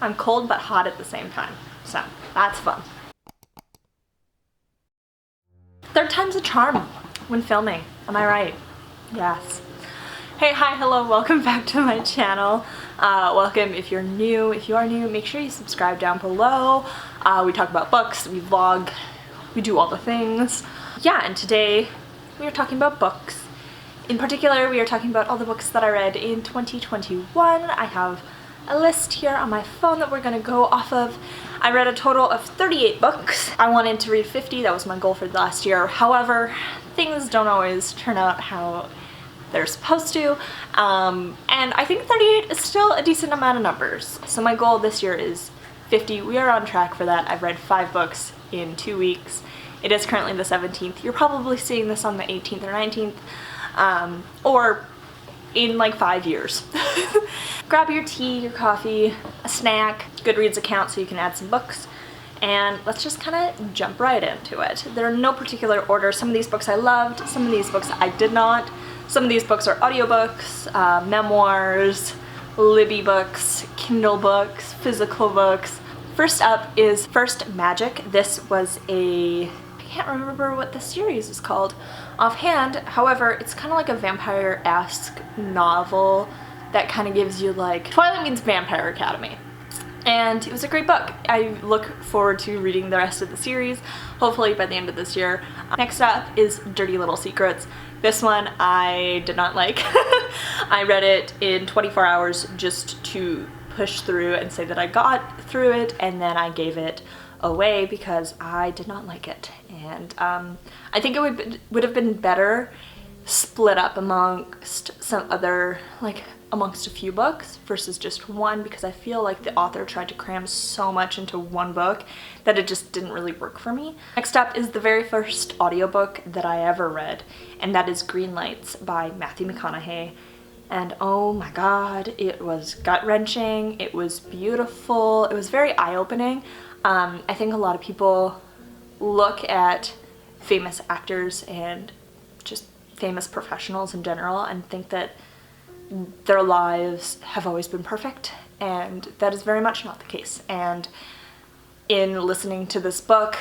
I'm cold but hot at the same time, so that's fun. Third time's a charm when filming, am I right? Yes. Hey, hi, hello, welcome back to my channel. Welcome if you're new. If you are new, make sure you subscribe down below. We talk about books, we vlog, we do all the things. Yeah, and today we are talking about books. In particular, we are talking about all the books that I read in 2021. I have a list here on my phone that we're gonna go off of. I read a total of 38 books. I wanted to read 50, that was my goal for the last year. However, things don't always turn out how they're supposed to. And I think 38 is still a decent amount of numbers. So my goal this year is 50. We are on track for that. I've read 5 books in 2 weeks. It is currently the 17th. You're probably seeing this on the 18th or 19th, or in like 5 years. Grab your tea, your coffee, a snack, Goodreads account so you can add some books, and let's just kind of jump right into it. There are no particular order. Some of these books I loved, some of these books I did not. Some of these books are audiobooks, memoirs, Libby books, Kindle books, physical books. First up is First Magic. This was I can't remember what the series is called offhand. However, it's kind of like a vampire-esque novel that kind of gives you like, Twilight means Vampire Academy. And it was a great book. I look forward to reading the rest of the series, hopefully by the end of this year. Next up is Dirty Little Secrets. This one I did not like. I read it in 24 hours just to push through and say that I got through it, and then I gave it away because I did not like it. And I think it would have been better split up amongst some other, like amongst a few books versus just one, because I feel like the author tried to cram so much into one book that it just didn't really work for me. Next up is the very first audiobook that I ever read, and that is Green Lights by Matthew McConaughey. And oh my god, it was gut-wrenching, it was beautiful, it was very eye-opening. I think a lot of people look at famous actors and just famous professionals in general and think that their lives have always been perfect, and that is very much not the case. And in listening to this book,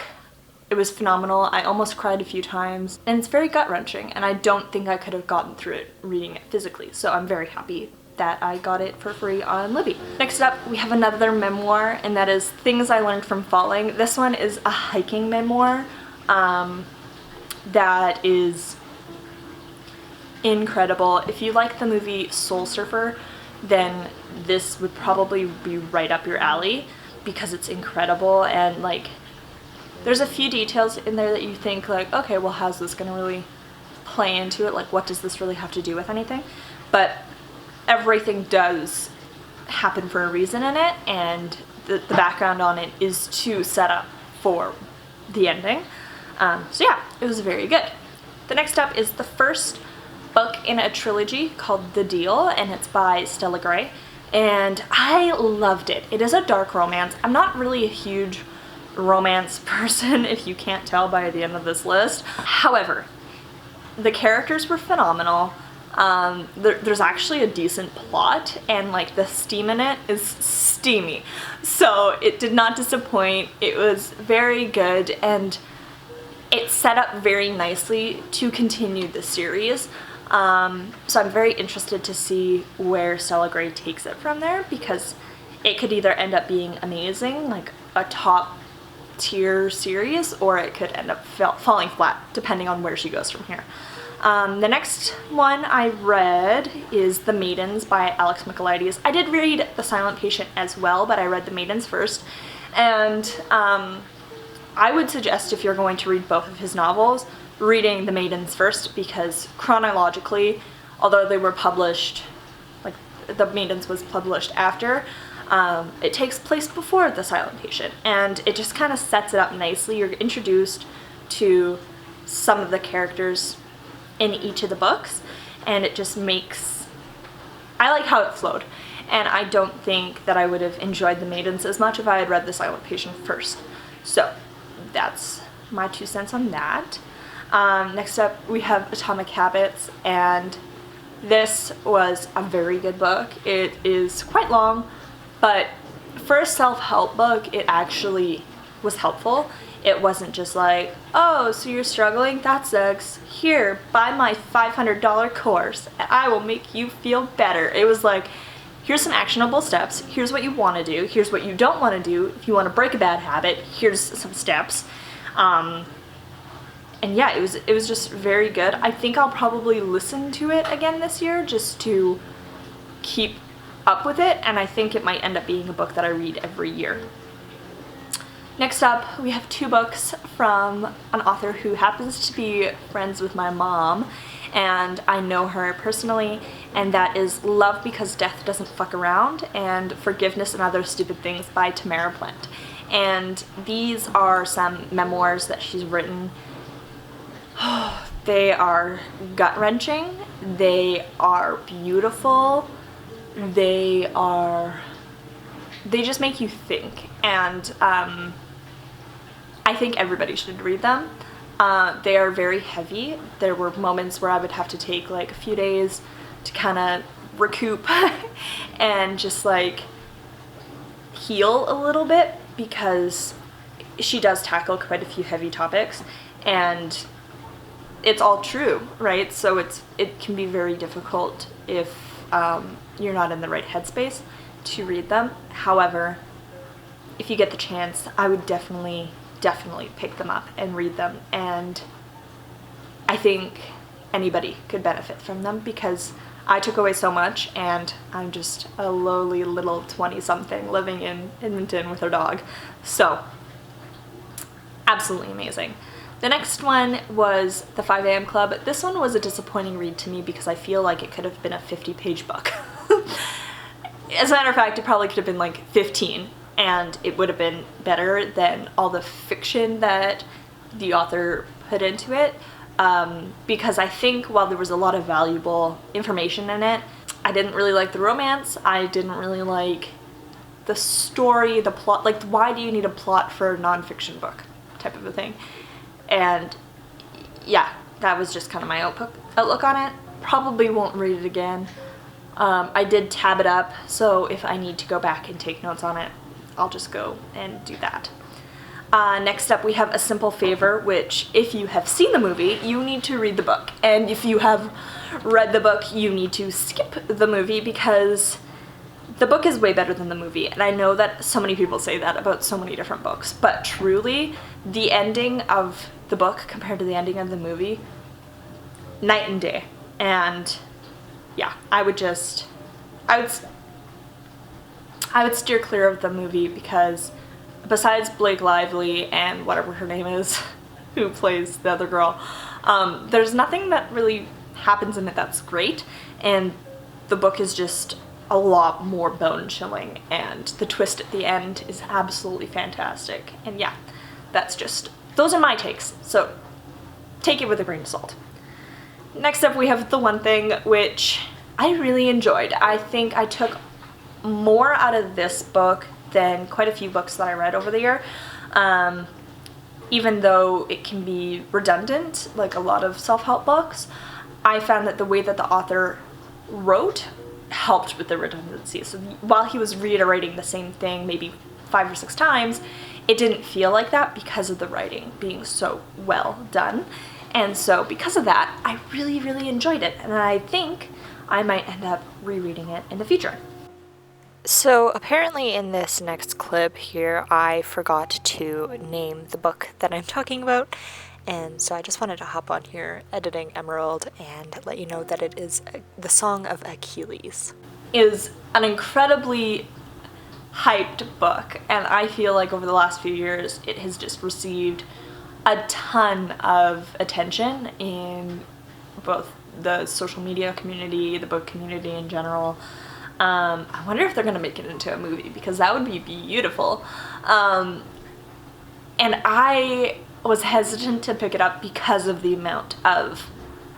it was phenomenal. I almost cried a few times, and it's very gut-wrenching, and I don't think I could have gotten through it reading it physically, so I'm very happy that I got it for free on Libby. Next up, we have another memoir, and that is Things I Learned from Falling. This one is a hiking memoir that is incredible. If you like the movie Soul Surfer, then this would probably be right up your alley because it's incredible, and like there's a few details in there that you think like, okay, well, how's this gonna really play into it? Like, what does this really have to do with anything? But everything does happen for a reason in it, and the background on it is to set up for the ending. So yeah, it was very good. The next up is the first book in a trilogy called The Deal, and it's by Stella Gray, and I loved it. It is a dark romance. I'm not really a huge romance person, if you can't tell by the end of this list. However, the characters were phenomenal. There's actually a decent plot, and like the steam in it is steamy, so it did not disappoint. It was very good, and it set up very nicely to continue the series. So I'm very interested to see where Stella Gray takes it from there, because it could either end up being amazing, like a top tier series, or it could end up falling flat depending on where she goes from here. The next one I read is The Maidens by Alex Micheladies. I did read The Silent Patient as well, but I read The Maidens first, and I would suggest, if you're going to read both of his novels, reading The Maidens first, because chronologically, although they were published, like The Maidens was published after, it takes place before The Silent Patient, and it just kind of sets it up nicely. You're introduced to some of the characters in each of the books, and it just makes, I like how it flowed, and I don't think that I would have enjoyed The Maidens as much if I had read The Silent Patient first. So that's my 2 cents on that. Next up we have Atomic Habits, and this was a very good book. It is quite long, but for a self-help book, it actually was helpful. It wasn't just like, oh, so you're struggling? That sucks. Here, buy my $500 course and I will make you feel better. It was like, here's some actionable steps. Here's what you want to do. Here's what you don't want to do. If you want to break a bad habit, here's some steps. And yeah, it was just very good. I think I'll probably listen to it again this year just to keep up with it, and I think it might end up being a book that I read every year. Next up, we have 2 books from an author who happens to be friends with my mom, and I know her personally, and that is Love Because Death Doesn't Fuck Around and Forgiveness and Other Stupid Things by Tamara Plint. And these are some memoirs that she's written. They are gut-wrenching, they are beautiful, they just make you think, and I think everybody should read them. They are very heavy. There were moments where I would have to take like a few days to kind of recoup and just like heal a little bit, because she does tackle quite a few heavy topics, and it's all true, right? So it can be very difficult if you're not in the right headspace to read them. However, if you get the chance, I would definitely pick them up and read them, and I think anybody could benefit from them, because I took away so much, and I'm just a lowly little 20-something living in Edmonton with her dog. So, absolutely amazing. The next one was The 5 a.m. Club. This one was a disappointing read to me because I feel like it could have been a 50-page book. As a matter of fact, it probably could have been like 15, and it would have been better than all the fiction that the author put into it, because I think while there was a lot of valuable information in it, I didn't really like the romance, I didn't really like the story, the plot, like why do you need a plot for a nonfiction book type of a thing. And yeah, that was just kind of my outlook on it. Probably won't read it again. I did tab it up, so if I need to go back and take notes on it, I'll just go and do that. Next up, we have A Simple Favor, which if you have seen the movie, you need to read the book. And if you have read the book, you need to skip the movie, because the book is way better than the movie. And I know that so many people say that about so many different books, but truly, the ending of the book compared to the ending of the movie, night and day. And yeah, I would steer clear of the movie, because besides Blake Lively and whatever her name is, who plays the other girl, there's nothing that really happens in it that's great, and the book is just a lot more bone-chilling, and the twist at the end is absolutely fantastic. And yeah, those are my takes, so take it with a grain of salt. Next up, we have The One Thing, which I really enjoyed. I think I took more out of this book than quite a few books that I read over the year, even though it can be redundant, like a lot of self-help books. I found that the way that the author wrote helped with the redundancy. So while he was reiterating the same thing maybe 5 or 6 times, it didn't feel like that because of the writing being so well done. And so because of that, I really, really enjoyed it, and I think I might end up rereading it in the future. So apparently in this next clip here, I forgot to name the book that I'm talking about, and so I just wanted to hop on here, Editing Emerald, and let you know that it is The Song of Achilles. It is an incredibly hyped book, and I feel like over the last few years it has just received a ton of attention in both the social media community, the book community in general. I wonder if they're going to make it into a movie, because that would be beautiful. And I was hesitant to pick it up because of the amount of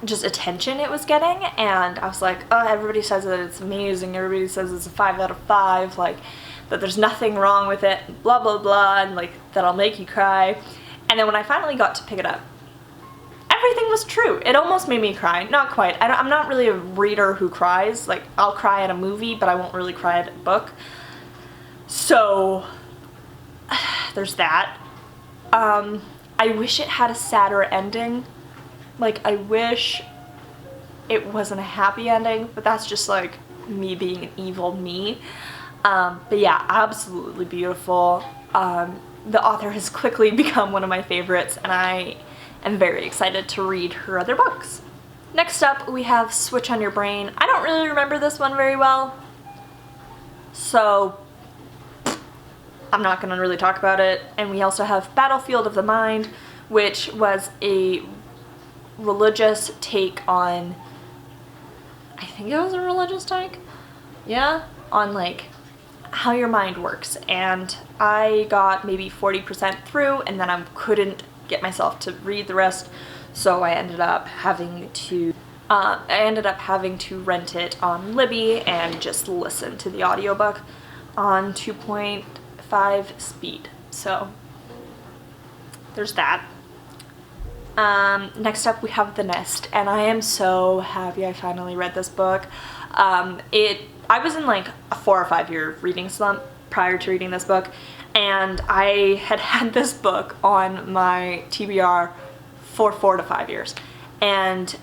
just attention it was getting, and I was like, oh, everybody says that it's amazing, everybody says it's a 5 out of 5, like, that there's nothing wrong with it, blah, blah, blah, and like, that'll make you cry. And then when I finally got to pick it up, everything was true. It almost made me cry. Not quite. I'm not really a reader who cries. Like, I'll cry at a movie, but I won't really cry at a book. So there's that. I wish it had a sadder ending. Like, I wish it wasn't a happy ending, but that's just like me being an evil me. But yeah, absolutely beautiful. The author has quickly become one of my favorites, and I am very excited to read her other books. Next up, we have Switch on Your Brain. I don't really remember this one very well, so I'm not going to really talk about it. And we also have Battlefield of the Mind, which was a religious take on, I think it was a religious take? Yeah? On like how your mind works. And I got maybe 40% through, and then I couldn't get myself to read the rest, so I ended up having to rent it on Libby and just listen to the audiobook on 2.5 speed. So there's that. Next up we have The Nest, and I am so happy I finally read this book. I was in like a 4 or 5 year reading slump prior to reading this book, and I had this book on my TBR for 4 to 5 years. And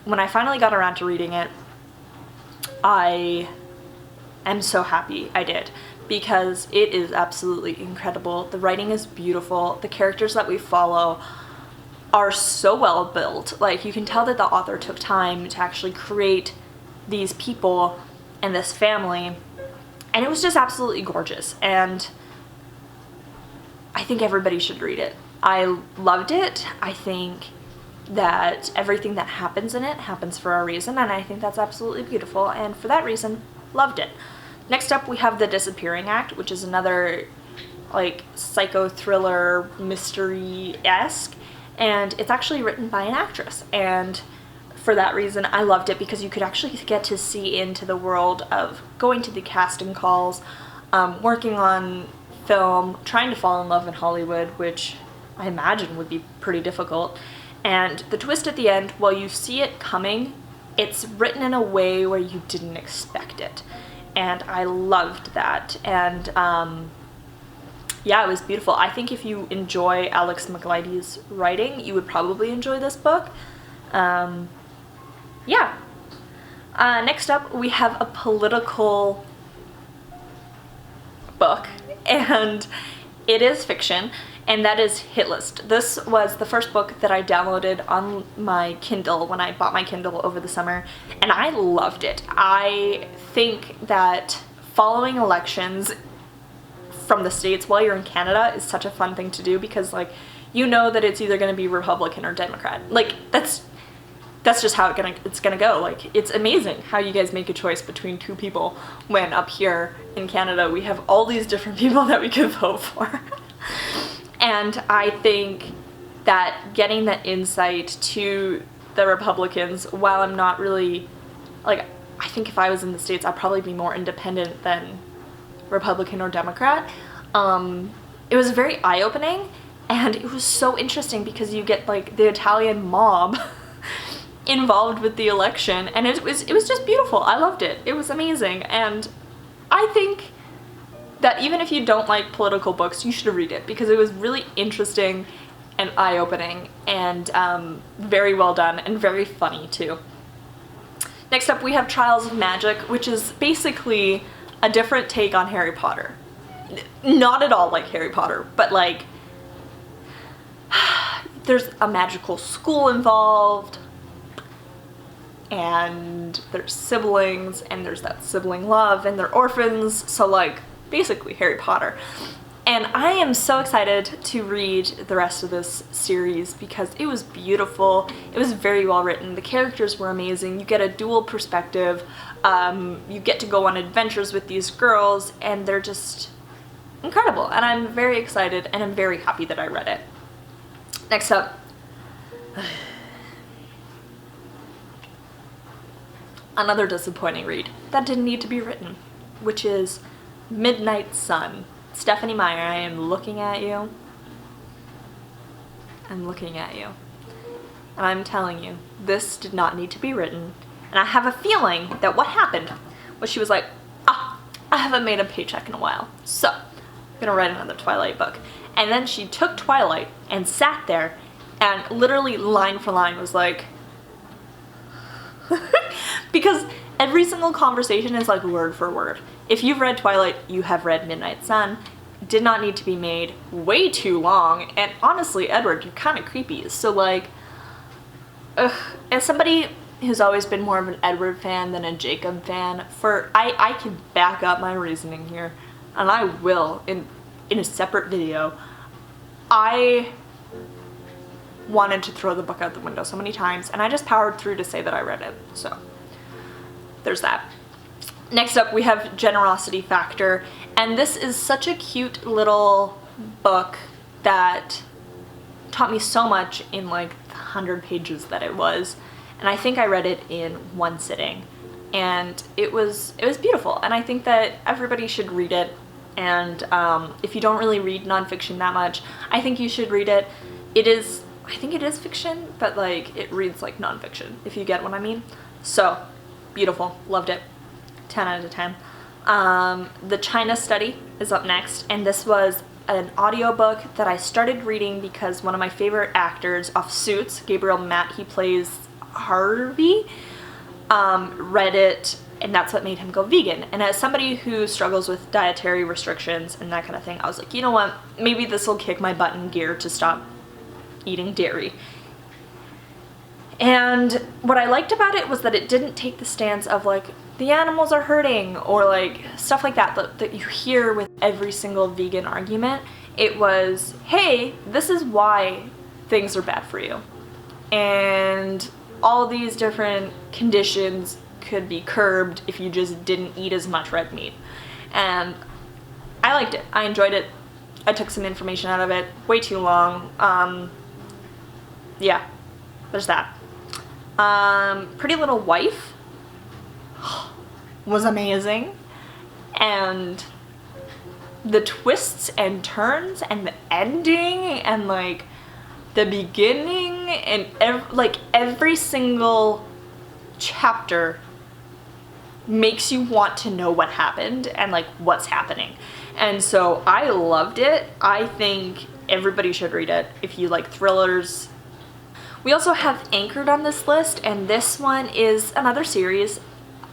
when I finally got around to reading it, I am so happy I did, because it is absolutely incredible. The writing is beautiful. The characters that we follow are so well built. Like, you can tell that the author took time to actually create these people and this family, and it was just absolutely gorgeous, and I think everybody should read it. I loved it. I think that everything that happens in it happens for a reason, and I think that's absolutely beautiful, and for that reason, loved it. Next up, we have The Disappearing Act, which is another like psycho thriller mystery-esque, and it's actually written by an actress, and for that reason I loved it, because you could actually get to see into the world of going to the casting calls, working on film, trying to fall in love in Hollywood, which I imagine would be pretty difficult. And the twist at the end, while you see it coming, it's written in a way where you didn't expect it, and I loved that. And yeah, it was beautiful. I think if you enjoy Alex Micheladies' writing, you would probably enjoy this book. Yeah. Next up, we have a political book, and it is fiction, and that is Hit List. This was the first book that I downloaded on my Kindle when I bought my Kindle over the summer, and I loved it. I think that following elections from the States while you're in Canada is such a fun thing to do, because like, you know that it's either going to be Republican or Democrat. Like, that's just how it's gonna go. Like, it's amazing how you guys make a choice between two people, when up here in Canada we have all these different people that we could vote for. And I think that getting that insight to the Republicans, while I'm not really, like, I think if I was in the States I'd probably be more independent than Republican or Democrat. It was very eye-opening, and it was so interesting because you get like the Italian mob involved with the election, and it was just beautiful. I loved it. It was amazing, and I think that even if you don't like political books, you should read it, because it was really interesting and eye-opening, and very well done, and very funny too. Next up we have Trials of Magic, which is basically a different take on Harry Potter. Not at all like Harry Potter, but like there's a magical school involved, and there's siblings, and there's that sibling love, and they're orphans, so like basically Harry Potter. And I am so excited to read the rest of this series, because it was beautiful, it was very well written, the characters were amazing, you get a dual perspective, you get to go on adventures with these girls, and they're just incredible, and I'm very excited, and I'm very happy that I read it. Next up, another disappointing read that didn't need to be written, which is Midnight Sun. Stephanie Meyer, I am looking at you. I'm looking at you. And I'm telling you, this did not need to be written. And I have a feeling that what happened was she was like, I I haven't made a paycheck in a while, so I'm gonna write another Twilight book. And then she took Twilight and sat there and literally line for line was like, because every single conversation is like word for word. If you've read Twilight, you have read Midnight Sun. Did not need to be made way too long, and honestly, Edward, you're kind of creepy. So like, as somebody who's always been more of an Edward fan than a Jacob fan, I can back up my reasoning here, and I will in a separate video. I wanted to throw the book out the window so many times, and I just powered through to say that I read it. So there's that. Next up, we have Generosity Factor, and this is such a cute little book that taught me so much in like the 100 pages that it was, and I think I read it in one sitting, and it was beautiful, and I think that everybody should read it. And if you don't really read nonfiction that much, I think you should read it. I think it is fiction, but like it reads like nonfiction, if you get what I mean. So beautiful, loved it. 10 out of 10. The China Study is up next, and this was an audiobook that I started reading because one of my favorite actors off Suits, Gabriel Matt, he plays Harvey, read it, and that's what made him go vegan. And as somebody who struggles with dietary restrictions and that kind of thing, I was like, you know what, maybe this will kick my butt in gear to stop eating dairy. And what I liked about it was that it didn't take the stance of like, the animals are hurting, or like stuff like that you hear with every single vegan argument. It was, hey, this is why things are bad for you. And all these different conditions could be curbed if you just didn't eat as much red meat. And I liked it. I enjoyed it. I took some information out of it. Way too long. Yeah, there's that. Pretty Little Wife was amazing, and the twists and turns and the ending and like the beginning and every single chapter makes you want to know what happened and like what's happening. And so I loved it. I think everybody should read it if you like thrillers. We also have Anchored on this list, and this one is another series.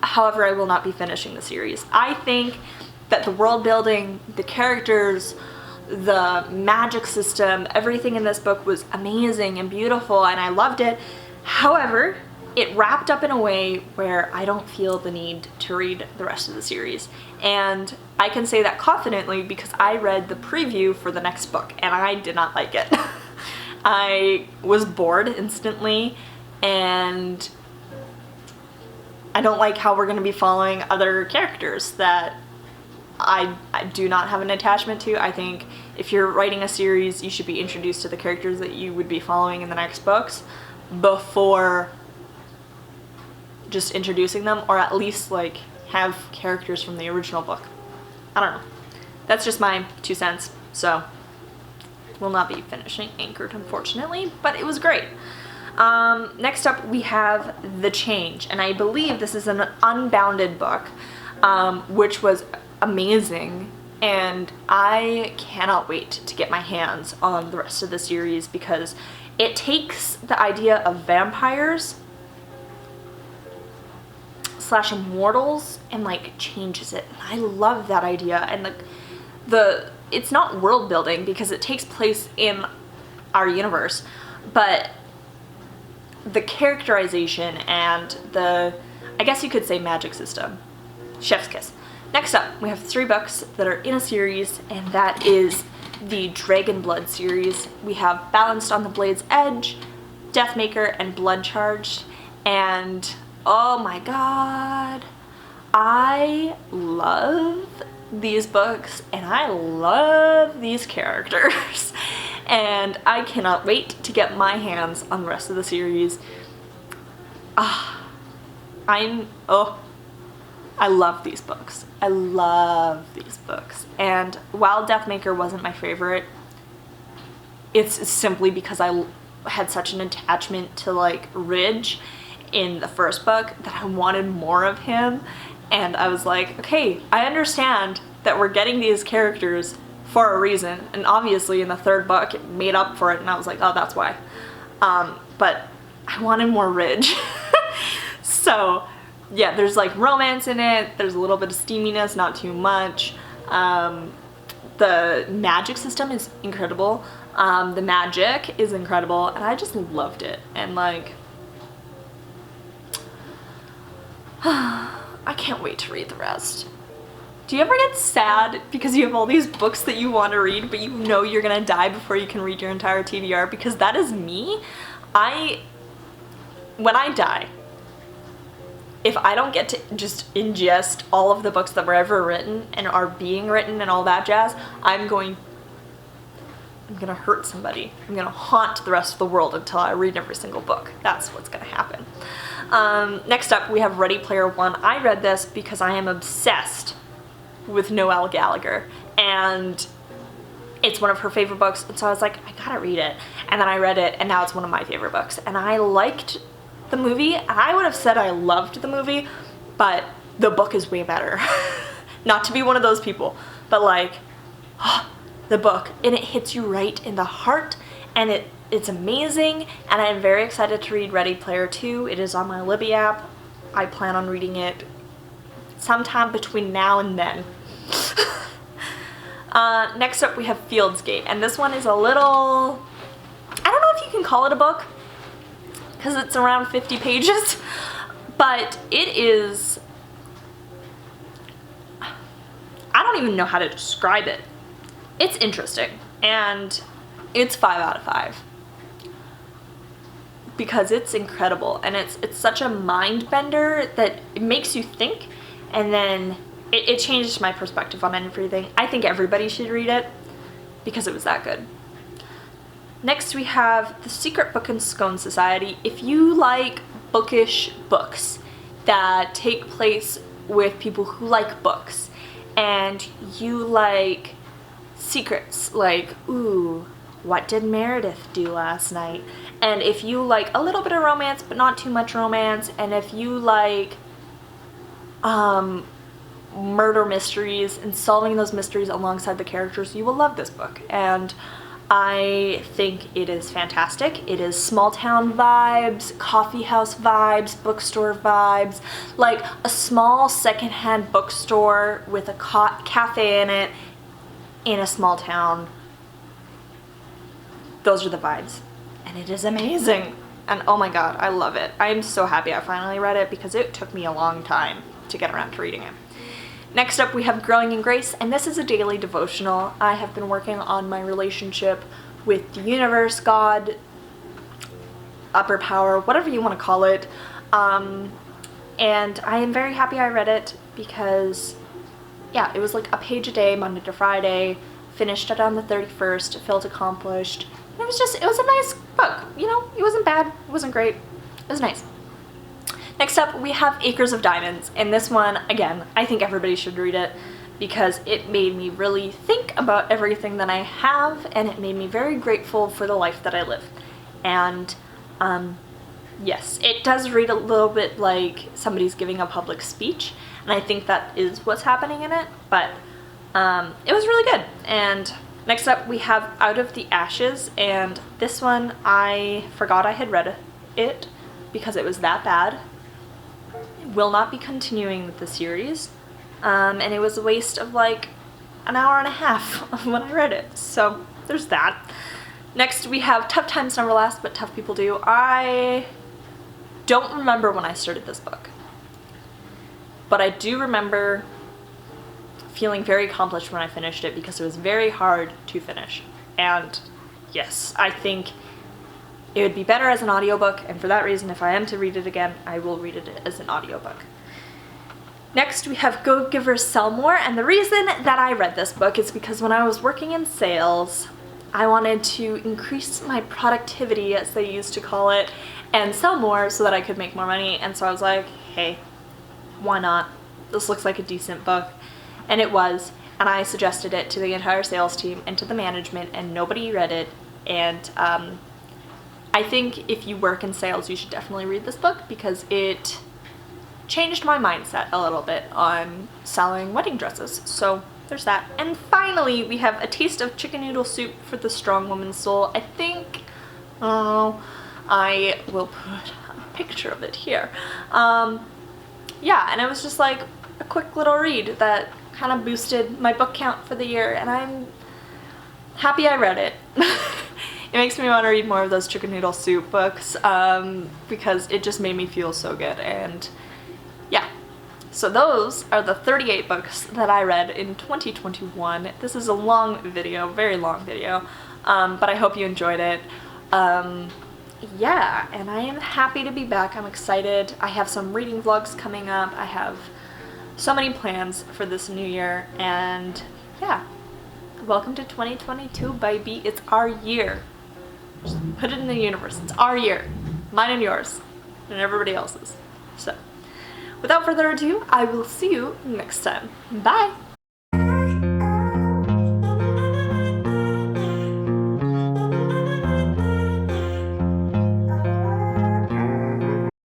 However, I will not be finishing the series. I think that the world building, the characters, the magic system, everything in this book was amazing and beautiful, and I loved it. However, it wrapped up in a way where I don't feel the need to read the rest of the series. And I can say that confidently because I read the preview for the next book, and I did not like it. I was bored instantly, and I don't like how we're going to be following other characters that I do not have an attachment to. I think if you're writing a series, you should be introduced to the characters that you would be following in the next books before just introducing them, or at least like have characters from the original book. I don't know. That's just my 2 cents. So will not be finishing Anchored, unfortunately, but it was great. Next up, we have The Change, and I believe this is an Unbounded book, which was amazing, and I cannot wait to get my hands on the rest of the series because it takes the idea of vampires / immortals and like changes it. I love that idea, and it's not world building because it takes place in our universe, but the characterization and I guess you could say magic system. Chef's kiss. Next up, we have 3 books that are in a series, and that is the Dragonblood series. We have Balanced on the Blade's Edge, Deathmaker, and Blood Charged, and oh my god, I love these books and I love these characters. And I cannot wait to get my hands on the rest of the series. I love these books. I love these books. And while Deathmaker wasn't my favorite, it's simply because I had such an attachment to like Ridge in the first book that I wanted more of him. And I was like, okay, I understand that we're getting these characters for a reason, and obviously in the third book it made up for it, and I was like, oh, that's why. But I wanted more Ridge. So yeah, there's like romance in it, there's a little bit of steaminess, not too much. The magic system is incredible. The magic is incredible, and I just loved it. And like, I can't wait to read the rest. Do you ever get sad because you have all these books that you want to read, but you know you're gonna die before you can read your entire TBR? Because that is me. When I die, if I don't get to just ingest all of the books that were ever written and are being written and all that jazz, I'm gonna hurt somebody. I'm gonna haunt the rest of the world until I read every single book. That's what's gonna happen. Next up, we have Ready Player One. I read this because I am obsessed with Noelle Gallagher, and it's one of her favorite books, and so I was like, I gotta read it. And then I read it, and now it's one of my favorite books. And I liked the movie. I would have said I loved the movie, but the book is way better. Not to be one of those people, but like, the book, and it hits you right in the heart, and it's amazing, and I'm very excited to read Ready Player 2. It is on my Libby app. I plan on reading it sometime between now and then. Next up we have Fieldsgate, and this one is a little, I don't know if you can call it a book, because it's around 50 pages, but it is, I don't even know how to describe it. It's interesting, and it's 5 out of 5. Because it's incredible, and it's such a mind bender that it makes you think, and then it changed my perspective on everything. I think everybody should read it because it was that good. Next we have The Secret Book and Scone Society. If you like bookish books that take place with people who like books, and you like secrets, like, ooh, what did Meredith do last night? And if you like a little bit of romance, but not too much romance, and if you like murder mysteries and solving those mysteries alongside the characters, you will love this book. And I think it is fantastic. It is small town vibes, coffee house vibes, bookstore vibes, like a small secondhand bookstore with a cafe in it in a small town. Those are the vibes, and it is amazing. And oh my god, I love it. I am so happy I finally read it because it took me a long time to get around to reading it. Next up we have Growing in Grace, and this is a daily devotional. I have been working on my relationship with the universe, God, upper power, whatever you want to call it. And I am very happy I read it because, yeah, it was like a page a day, Monday to Friday, finished it on the 31st, felt accomplished. It was a nice book, you know, it wasn't bad, it wasn't great, it was nice. Next up, we have Acres of Diamonds, and this one, again, I think everybody should read it because it made me really think about everything that I have, and it made me very grateful for the life that I live. And yes, it does read a little bit like somebody's giving a public speech, and I think that is what's happening in it, but it was really good. And next up, we have Out of the Ashes, and this one, I forgot I had read it because it was that bad. Will not be continuing with the series, and it was a waste of like an hour and a half of when I read it, so there's that. Next we have Tough Times Never Last, but Tough People Do. I don't remember when I started this book, but I do remember feeling very accomplished when I finished it because it was very hard to finish. And yes, I think it would be better as an audiobook, and for that reason, if I am to read it again, I will read it as an audiobook. Next, we have Go Givers Sell More, and the reason that I read this book is because when I was working in sales, I wanted to increase my productivity, as they used to call it, and sell more so that I could make more money, and so I was like, hey, why not? This looks like a decent book, and it was, and I suggested it to the entire sales team and to the management, and nobody read it, and I think if you work in sales, you should definitely read this book because it changed my mindset a little bit on selling wedding dresses. So there's that. And finally, we have A Taste of Chicken Noodle Soup for the Strong Woman's Soul. I think, I will put a picture of it here. Yeah, and it was just like a quick little read that kind of boosted my book count for the year, and I'm happy I read it. It makes me want to read more of those chicken noodle soup books, because it just made me feel so good. And yeah, so those are the 38 books that I read in 2021. This is a long video, very long video, but I hope you enjoyed it. Yeah, and I am happy to be back. I'm excited. I have some reading vlogs coming up. I have so many plans for this new year, and yeah, welcome to 2022, baby. It's our year. Just put it in the universe. It's our year. Mine and yours. And everybody else's. So, without further ado, I will see you next time. Bye!